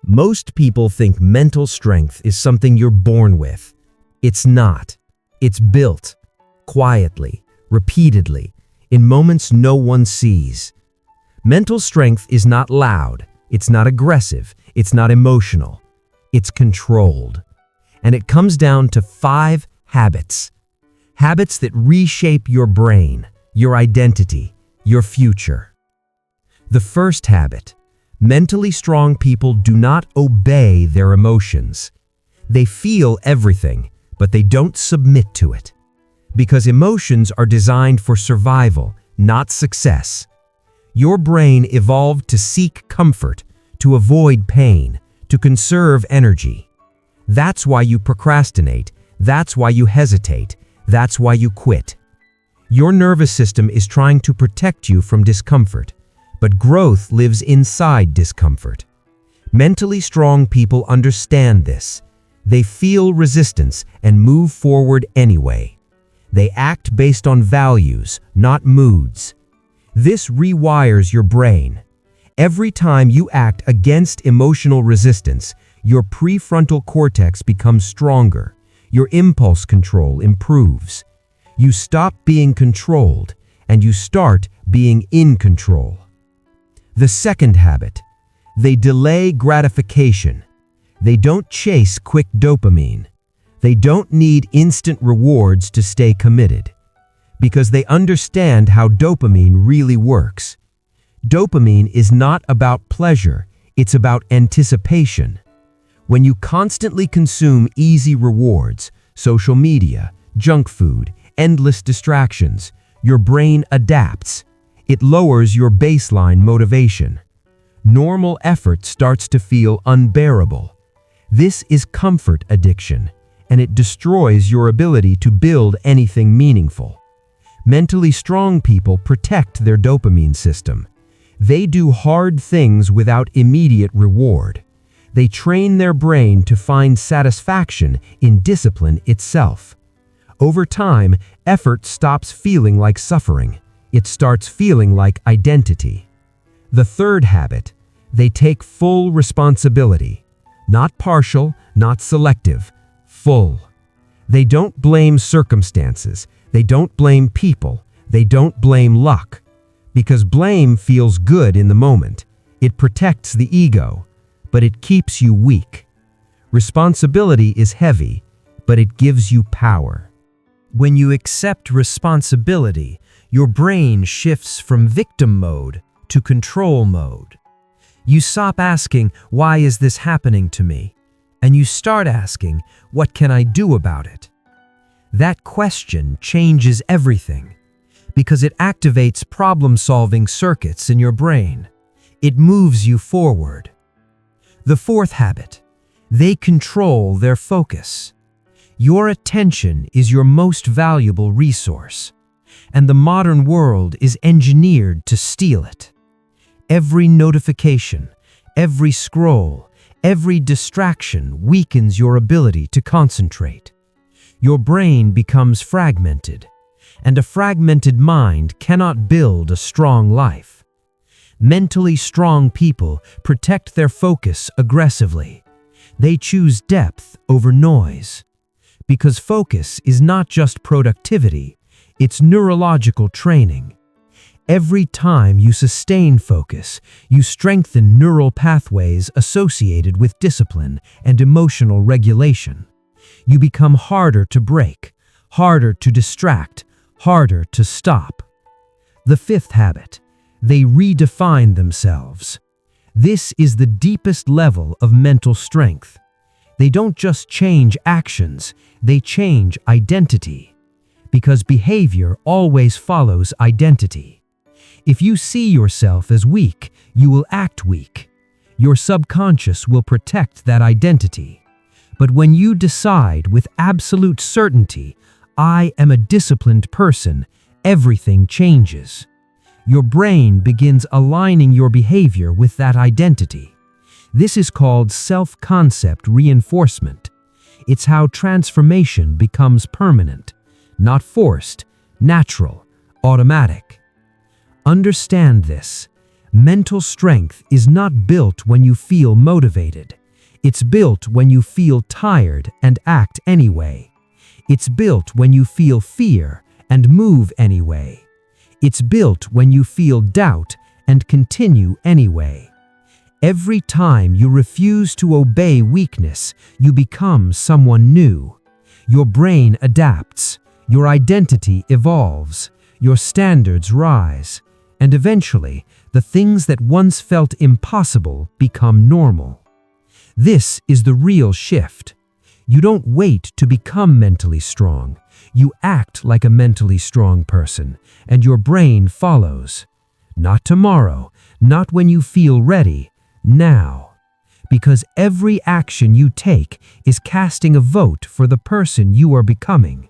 Most people think mental strength is something you're born with. It's not. It's built, quietly, repeatedly, in moments no one sees. Mental strength is not loud, it's not aggressive, it's not emotional. It's controlled. And it comes down to 5 habits. Habits that reshape your brain, your identity, your future. The first habit: mentally strong people do not obey their emotions. They feel everything, but they don't submit to it. Because emotions are designed for survival, not success. Your brain evolved to seek comfort, to avoid pain, to conserve energy. That's why you procrastinate, that's why you hesitate, that's why you quit. Your nervous system is trying to protect you from discomfort, but growth lives inside discomfort. Mentally strong people understand this. They feel resistance and move forward anyway. They act based on values, not moods. This rewires your brain. Every time you act against emotional resistance, your prefrontal cortex becomes stronger. Your impulse control improves. You stop being controlled, and you start being in control. The second habit: they delay gratification. They don't chase quick dopamine. They don't need instant rewards to stay committed, because they understand how dopamine really works. Dopamine is not about pleasure, it's about anticipation. When you constantly consume easy rewards, social media, junk food, endless distractions, your brain adapts. It lowers your baseline motivation. Normal effort starts to feel unbearable. This is comfort addiction, and it destroys your ability to build anything meaningful. Mentally strong people protect their dopamine system. They do hard things without immediate reward. They train their brain to find satisfaction in discipline itself. Over time, effort stops feeling like suffering. It starts feeling like identity. The third habit: they take full responsibility. Not partial, not selective, full. They don't blame circumstances. They don't blame people. They don't blame luck. Because blame feels good in the moment. It protects the ego, but it keeps you weak. Responsibility is heavy, but it gives you power. When you accept responsibility, your brain shifts from victim mode to control mode. You stop asking, "Why is this happening to me?" and you start asking, "What can I do about it?" That question changes everything, because it activates problem-solving circuits in your brain. It moves you forward. The fourth habit: they control their focus. Your attention is your most valuable resource, and the modern world is engineered to steal it. Every notification, every scroll, every distraction weakens your ability to concentrate. Your brain becomes fragmented, and a fragmented mind cannot build a strong life. Mentally strong people protect their focus aggressively. They choose depth over noise. Because focus is not just productivity, it's neurological training. Every time you sustain focus, you strengthen neural pathways associated with discipline and emotional regulation. You become harder to break, harder to distract, harder to stop. The fifth habit: they redefine themselves. This is the deepest level of mental strength. They don't just change actions, they change identity. Because behavior always follows identity. If you see yourself as weak, you will act weak. Your subconscious will protect that identity. But when you decide with absolute certainty, "I am a disciplined person," everything changes. Your brain begins aligning your behavior with that identity. This is called self-concept reinforcement. It's how transformation becomes permanent, not forced, natural, automatic. Understand this. Mental strength is not built when you feel motivated. It's built when you feel tired and act anyway. It's built when you feel fear and move anyway. It's built when you feel doubt and continue anyway. Every time you refuse to obey weakness, you become someone new. Your brain adapts, your identity evolves, your standards rise, and eventually, the things that once felt impossible become normal. This is the real shift. You don't wait to become mentally strong. You act like a mentally strong person, and your brain follows. Not tomorrow, not when you feel ready, now. Because every action you take is casting a vote for the person you are becoming.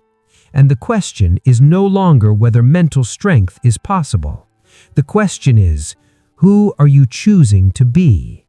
And the question is no longer whether mental strength is possible. The question is, who are you choosing to be?